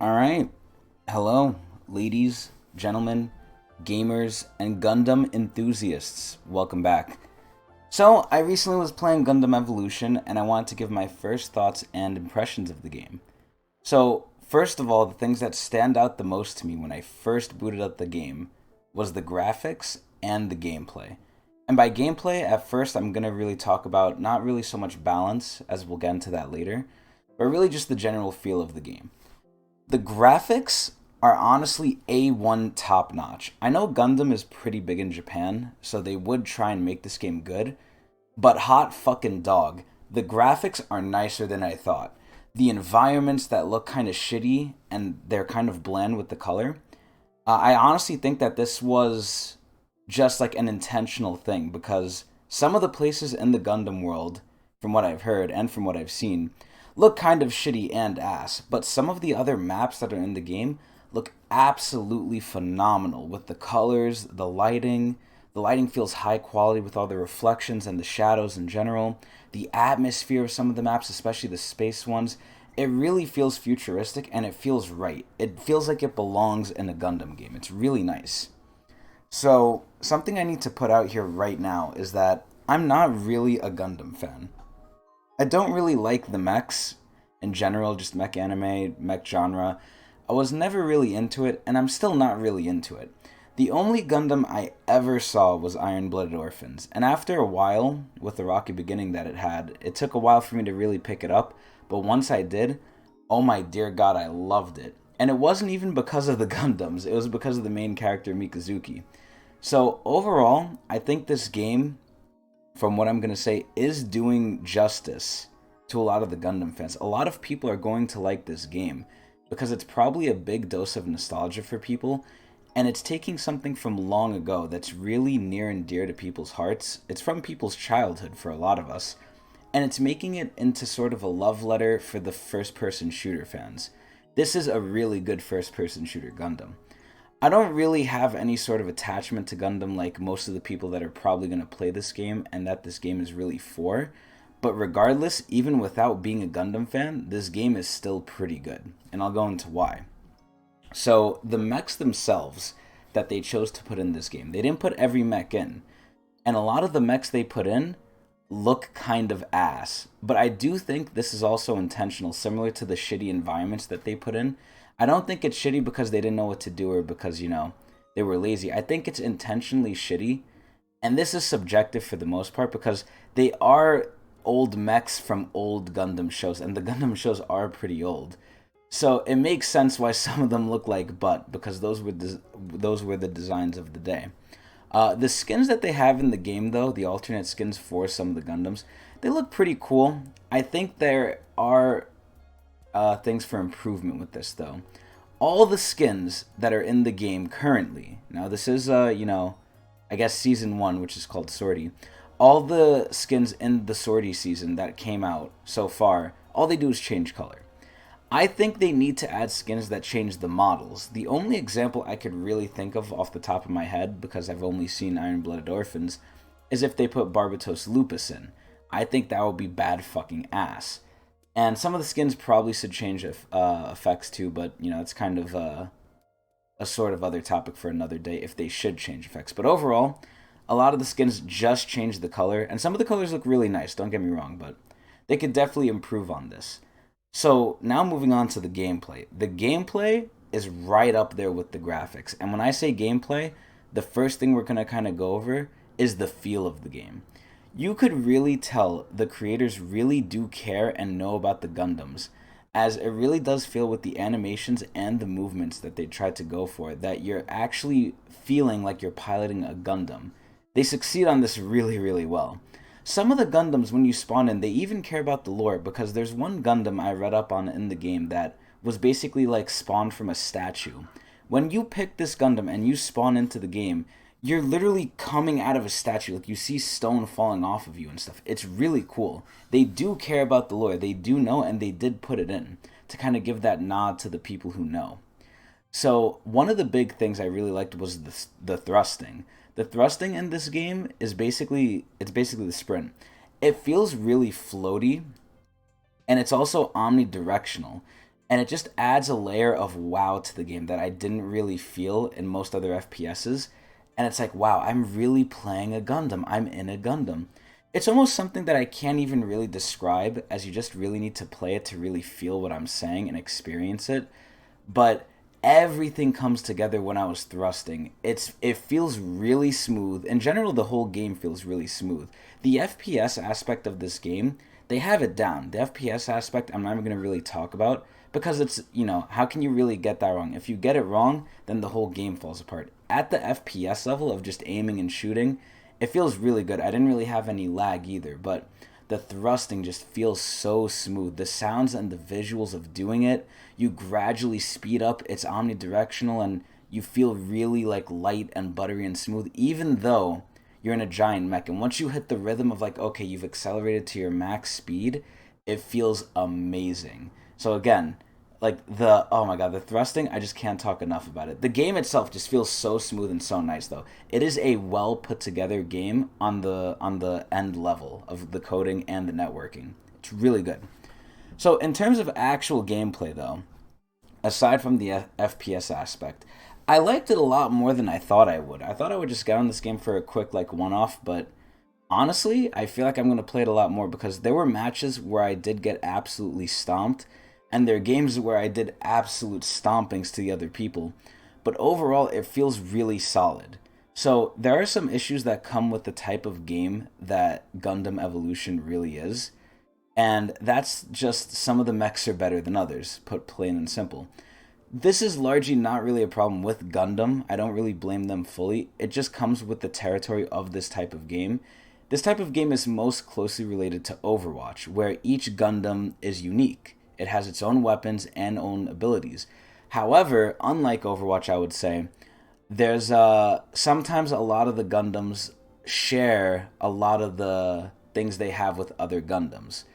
All right. Hello, ladies, gentlemen, gamers, and Gundam enthusiasts. Welcome back. So, I recently was playing Gundam Evolution, and I wanted to give my first thoughts and impressions of the game. So, first of all, the things that stand out the most to me when I first booted up the game was the graphics and the gameplay. And by gameplay, at first, I'm going to really talk about not really so much balance, as we'll get into that later, but really just the general feel of the game. The graphics are honestly A1 top notch. I know Gundam is pretty big in Japan, so they would try and make this game good, but hot fucking dog, the graphics are nicer than I thought. The environments that look kind of shitty and they're kind of bland with the color. I honestly think that this was just like an intentional thing because some of the places in the Gundam world, from what I've heard and from what I've seen, look kind of shitty and ass, but some of the other maps that are in the game look absolutely phenomenal with the colors, the lighting. The lighting feels high quality with all the reflections and the shadows in general. The atmosphere of some of the maps, especially the space ones, it really feels futuristic and it feels right. It feels like it belongs in a Gundam game. It's really nice. So, something I need to put out here right now is that I'm not really a Gundam fan. I don't really like the mechs in general, just mech anime, mech genre. I was never really into it, and I'm still not really into it. The only Gundam I ever saw was Iron Blooded Orphans, and after a while, with the rocky beginning that it had, it took a while for me to really pick it up, but once I did, oh my dear god, I loved it. And it wasn't even because of the Gundams, it was because of the main character Mikazuki. So overall, I think this game, from what I'm going to say, is doing justice to a lot of the Gundam fans. A lot of people are going to like this game because it's probably a big dose of nostalgia for people, and it's taking something from long ago that's really near and dear to people's hearts. It's from people's childhood for a lot of us, and it's making it into sort of a love letter for the first person shooter fans. This is a really good first person shooter Gundam. I don't really have any sort of attachment to Gundam like most of the people that are probably going to play this game and that this game is really for. But regardless, even without being a Gundam fan, this game is still pretty good. And I'll go into why. So, the mechs themselves that they chose to put in this game, they didn't put every mech in. And a lot of the mechs they put in look kind of ass. But I do think this is also intentional, similar to the shitty environments that they put in. I don't think it's shitty because they didn't know what to do or because, they were lazy. I think it's intentionally shitty. And this is subjective for the most part because they are old mechs from old Gundam shows, and the Gundam shows are pretty old. So it makes sense why some of them look like butt because those were the designs of the day. The skins that they have in the game, though, the alternate skins for some of the Gundams, they look pretty cool. I think there are things for improvement with this, though. All the skins that are in the game currently, now this is, I guess Season 1, which is called Sortie. All the skins in the Sortie season that came out so far, all they do is change color. I think they need to add skins that change the models. The only example I could really think of off the top of my head, because I've only seen Iron Blooded Orphans, is if they put Barbatos Lupus in. I think that would be bad fucking ass. And some of the skins probably should change effects too, but, it's kind of a sort of other topic for another day if they should change effects. But overall, a lot of the skins just change the color, and some of the colors look really nice, don't get me wrong, but they could definitely improve on this. So now moving on to the gameplay. The gameplay is right up there with the graphics. And when I say gameplay, the first thing we're going to kind of go over is the feel of the game. You could really tell the creators really do care and know about the Gundams, as it really does feel with the animations and the movements that they tried to go for that you're actually feeling like you're piloting a Gundam. They succeed on this really, really well. Some of the Gundams, when you spawn in, they even care about the lore, because there's one Gundam I read up on in the game that was basically like spawned from a statue. When you pick this Gundam and you spawn into the game, you're literally coming out of a statue. Like, you see stone falling off of you and stuff. It's really cool. They do care about the lore. They do know, and they did put it in to kind of give that nod to the people who know. So one of the big things I really liked was the thrusting. The thrusting in this game is basically the sprint. It feels really floaty, and it's also omnidirectional. and it just adds a layer of wow to the game that I didn't really feel in most other FPSs. And it's like, wow, I'm really playing a Gundam. I'm in a Gundam. It's almost something that I can't even really describe, as you just really need to play it to really feel what I'm saying and experience it. But everything comes together when I was thrusting. It feels really smooth. In general, the whole game feels really smooth. The FPS aspect of this game, they have it down. The FPS aspect, I'm not even going to really talk about because it's, how can you really get that wrong? If you get it wrong, then the whole game falls apart. At the FPS level of just aiming and shooting, it feels really good. I didn't really have any lag either, but the thrusting just feels so smooth. The sounds and the visuals of doing it, you gradually speed up. It's omnidirectional and you feel really like light and buttery and smooth, even though you're in a giant mech. And once you hit the rhythm of like, okay, you've accelerated to your max speed, it feels amazing. So again, like oh my god, the thrusting, I just can't talk enough about it. The game itself just feels so smooth and so nice though. It is a well put together game on the end level of the coding and the networking. It's really good. So in terms of actual gameplay though, aside from the FPS aspect, I liked it a lot more than I thought I would. I thought I would just get on this game for a quick like one off, but honestly, I feel like I'm going to play it a lot more because there were matches where I did get absolutely stomped, and there are games where I did absolute stompings to the other people. But overall, it feels really solid. So there are some issues that come with the type of game that Gundam Evolution really is, and that's just some of the mechs are better than others, put plain and simple. This is largely not really a problem with Gundam. I don't really blame them fully. It just comes with the territory of this type of game. This type of game is most closely related to Overwatch, where each Gundam is unique. It has its own weapons and own abilities. However, unlike Overwatch, I would say, there's sometimes a lot of the Gundams share a lot of the things they have with other Gundams,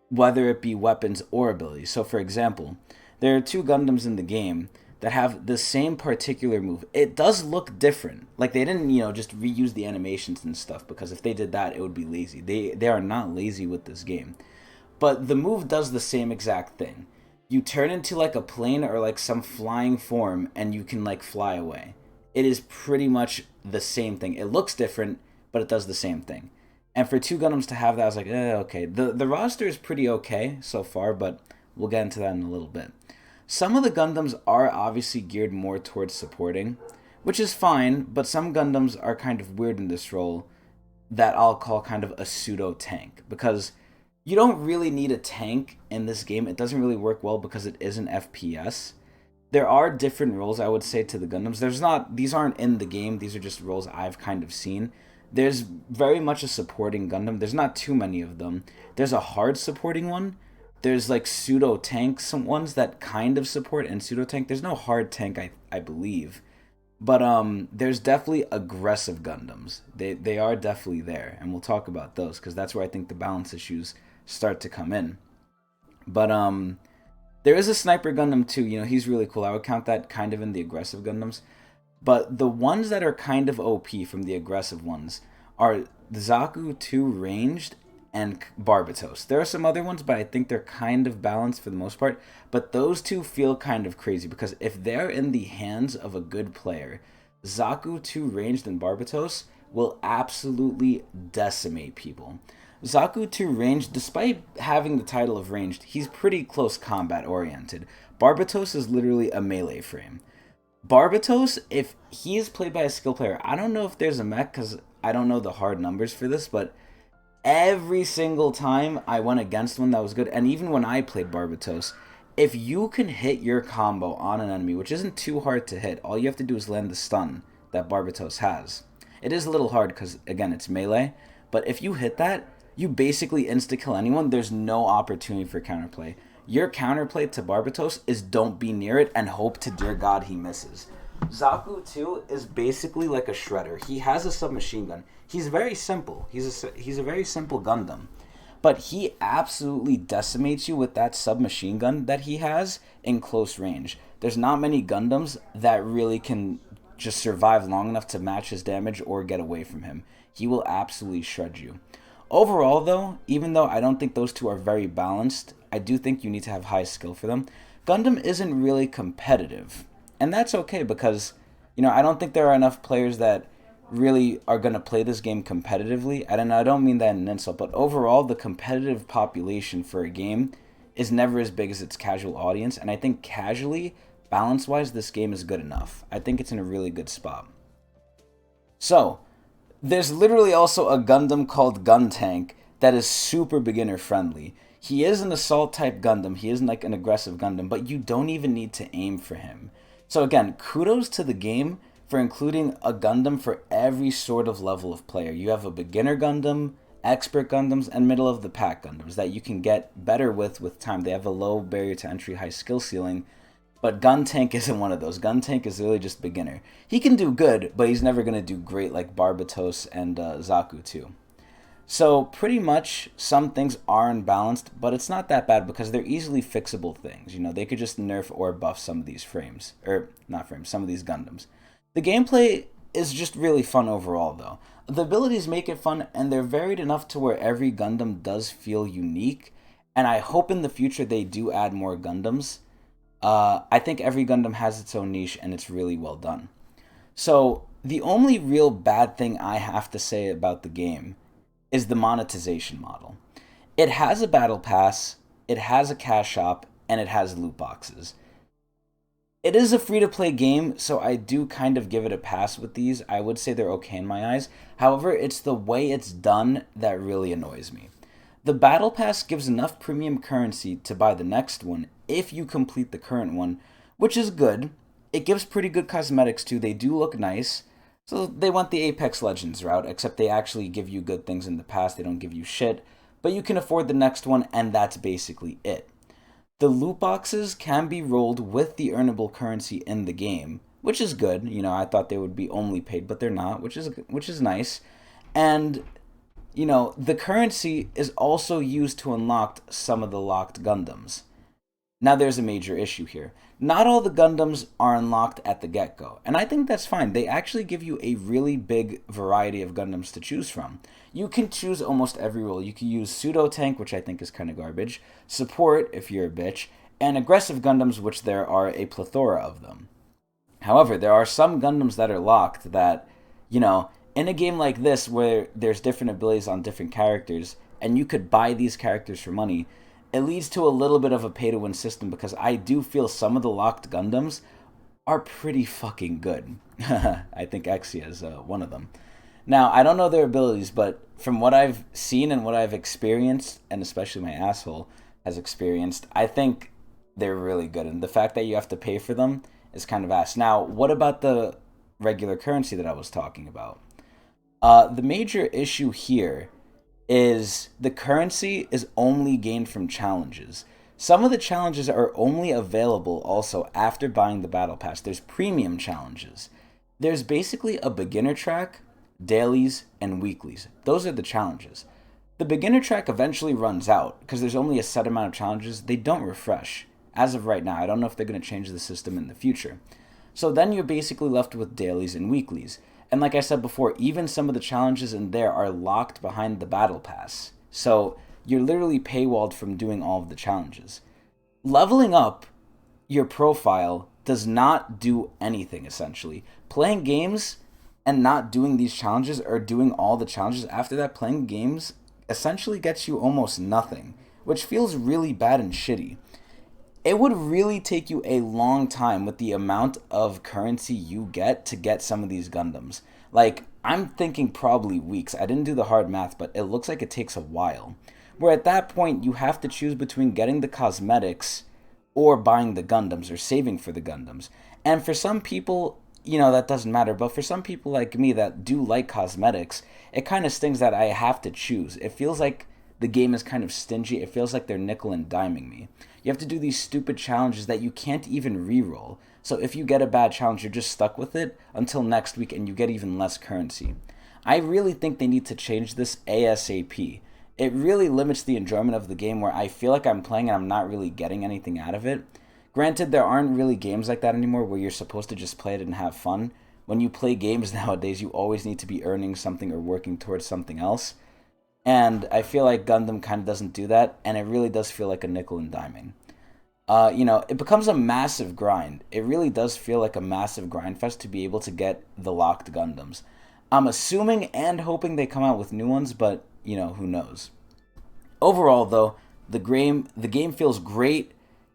whether it be weapons or abilities. So, for example, there are two Gundams in the game that have the same particular move. It does look different. Like they didn't, just reuse the animations and stuff, because if they did that, it would be lazy. They are not lazy with this game. But the move does the same exact thing. You turn into like a plane or like some flying form and you can like fly away. It is pretty much the same thing. It looks different, but it does the same thing. And for two Gundams to have that, I was like, okay. The roster is pretty okay so far, but we'll get into that in a little bit. Some of the Gundams are obviously geared more towards supporting, which is fine, but some Gundams are kind of weird in this role that I'll call kind of a pseudo tank, because you don't really need a tank in this game. It doesn't really work well because it is an FPS. There are different roles, I would say, to the Gundams. These aren't in the game. These are just roles I've kind of seen. There's very much a supporting Gundam. There's not too many of them. There's a hard supporting one. There's like pseudo tank, some ones that kind of support, and pseudo tank. There's no hard tank, I believe. But there's definitely aggressive Gundams. They are definitely there, and we'll talk about those because that's where I think the balance issues start to come in. But there is a sniper Gundam too. He's really cool. I would count that kind of in the aggressive Gundams. But the ones that are kind of OP from the aggressive ones are the Zaku 2 ranged and Barbatos. There are some other ones, but I think they're kind of balanced for the most part. But those two feel kind of crazy because if they're in the hands of a good player, Zaku 2 ranged and Barbatos will absolutely decimate people. Zaku 2 ranged, despite having the title of ranged, he's pretty close combat oriented. Barbatos is literally a melee frame. Barbatos, if he is played by a skill player, I don't know if there's a mech because I don't know the hard numbers for this, but every single time I went against one that was good, and even when I played Barbatos, if you can hit your combo on an enemy, which isn't too hard to hit, all you have to do is land the stun that Barbatos has. It is a little hard because, again, it's melee, but if you hit that, you basically insta-kill anyone. There's no opportunity for counterplay. Your counterplay to Barbatos is don't be near it and hope to dear God he misses. Zaku 2 is basically like a shredder. He has a submachine gun. He's very simple. He's a very simple Gundam. But he absolutely decimates you with that submachine gun that he has in close range. There's not many Gundams that really can just survive long enough to match his damage or get away from him. He will absolutely shred you. Overall, though, even though I don't think those two are very balanced, I do think you need to have high skill for them. Gundam isn't really competitive. And that's okay because, I don't think there are enough players that really are going to play this game competitively. And I don't mean that in an insult, but overall, the competitive population for a game is never as big as its casual audience. And I think casually, balance wise, this game is good enough. I think it's in a really good spot. So, there's literally also a Gundam called Guntank that is super beginner friendly. He is an assault type Gundam. He isn't like an aggressive Gundam, but you don't even need to aim for him. So again, kudos to the game for including a Gundam for every sort of level of player. You have a beginner Gundam, expert Gundams, and middle of the pack Gundams that you can get better with time. They have a low barrier to entry, high skill ceiling, but Guntank isn't one of those. Guntank is really just beginner. He can do good, but he's never going to do great like Barbatos and Zaku too. So pretty much some things are unbalanced, but it's not that bad because they're easily fixable things. They could just nerf or buff some of these frames. Or, not frames, some of these Gundams. The gameplay is just really fun overall though. The abilities make it fun and they're varied enough to where every Gundam does feel unique. And I hope in the future they do add more Gundams. I think every Gundam has its own niche and it's really well done. So the only real bad thing I have to say about the game is the monetization model. It has a battle pass, it has a cash shop, and it has loot boxes. It is a free-to-play game, so I do kind of give it a pass with these. I would say they're okay in my eyes. However, it's the way it's done that really annoys me. The battle pass gives enough premium currency to buy the next one if you complete the current one, which is good. It gives pretty good cosmetics too. They do look nice. So they went the Apex Legends route, except they actually give you good things in the past. They don't give you shit. But you can afford the next one, and that's basically it. The loot boxes can be rolled with the earnable currency in the game, which is good. I thought they would be only paid, but they're not, which is nice. And, the currency is also used to unlock some of the locked Gundams. Now there's a major issue here. Not all the Gundams are unlocked at the get-go, and I think that's fine. They actually give you a really big variety of Gundams to choose from. You can choose almost every role. You can use pseudo-tank, which I think is kind of garbage, support, if you're a bitch, and aggressive Gundams, which there are a plethora of them. However, there are some Gundams that are locked that, in a game like this where there's different abilities on different characters, and you could buy these characters for money, it leads to a little bit of a pay-to-win system because I do feel some of the locked Gundams are pretty fucking good. I think Exia is one of them. Now, I don't know their abilities, but from what I've seen and what I've experienced, and especially my asshole has experienced, I think they're really good. And the fact that you have to pay for them is kind of ass. Now, what about the regular currency that I was talking about? The major issue here is the currency is only gained from challenges. Some of the challenges are only available also after buying the battle pass. There's premium challenges. There's basically a beginner track, dailies, and weeklies. Those are the challenges. The beginner track eventually runs out because there's only a set amount of challenges. They don't refresh. As of right now, I don't know if they're going to change the system in the future. So then you're basically left with dailies and weeklies. And like I said before, even some of the challenges in there are locked behind the battle pass. So you're literally paywalled from doing all of the challenges. Leveling up your profile does not do anything, essentially. Playing games and not doing these challenges or doing all the challenges after that, playing games essentially gets you almost nothing, which feels really bad and shitty. It would really take you a long time with the amount of currency you get to get some of these Gundams. Like, I'm thinking probably weeks. I didn't do the hard math, but it looks like it takes a while. Where at that point, you have to choose between getting the cosmetics or buying the Gundams or saving for the Gundams. And for some people, that doesn't matter. But for some people like me that do like cosmetics, it kind of stings that I have to choose. It feels like the game is kind of stingy. It feels like they're nickel and diming me. You have to do these stupid challenges that you can't even reroll. So if you get a bad challenge, you're just stuck with it until next week and you get even less currency. I really think they need to change this ASAP. It really limits the enjoyment of the game where I feel like I'm playing and I'm not really getting anything out of it. Granted, there aren't really games like that anymore where you're supposed to just play it and have fun. When you play games nowadays, you always need to be earning something or working towards something else. And I feel like Gundam kind of doesn't do that, and it really does feel like a nickel and diming. it becomes a massive grind. It really does feel like a massive grind fest to be able to get the locked Gundams. I'm assuming and hoping they come out with new ones, but, who knows. Overall, though, the game feels great.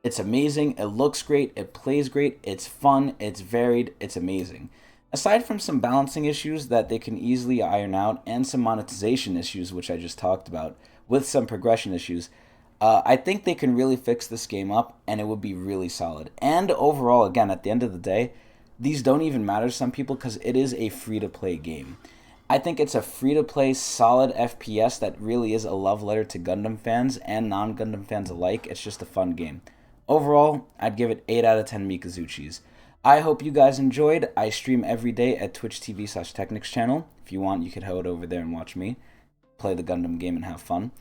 It's amazing. It looks great. It plays great. It's fun. It's varied. It's amazing. Aside from some balancing issues that they can easily iron out and some monetization issues, which I just talked about, with some progression issues, I think they can really fix this game up and it would be really solid. And overall, again, at the end of the day, these don't even matter to some people because it is a free to play game. I think it's a free to play solid FPS that really is a love letter to Gundam fans and non Gundam fans alike. It's just a fun game. Overall, I'd give it 8 out of 10 Mikazuchis. I hope you guys enjoyed. I stream every day at Twitch TV/Tecnics channel. If you want, you could head over there and watch me play the Gundam game and have fun.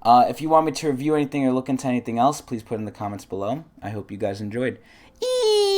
If you want me to review anything or look into anything else, please put in the comments below. I hope you guys enjoyed. Eee!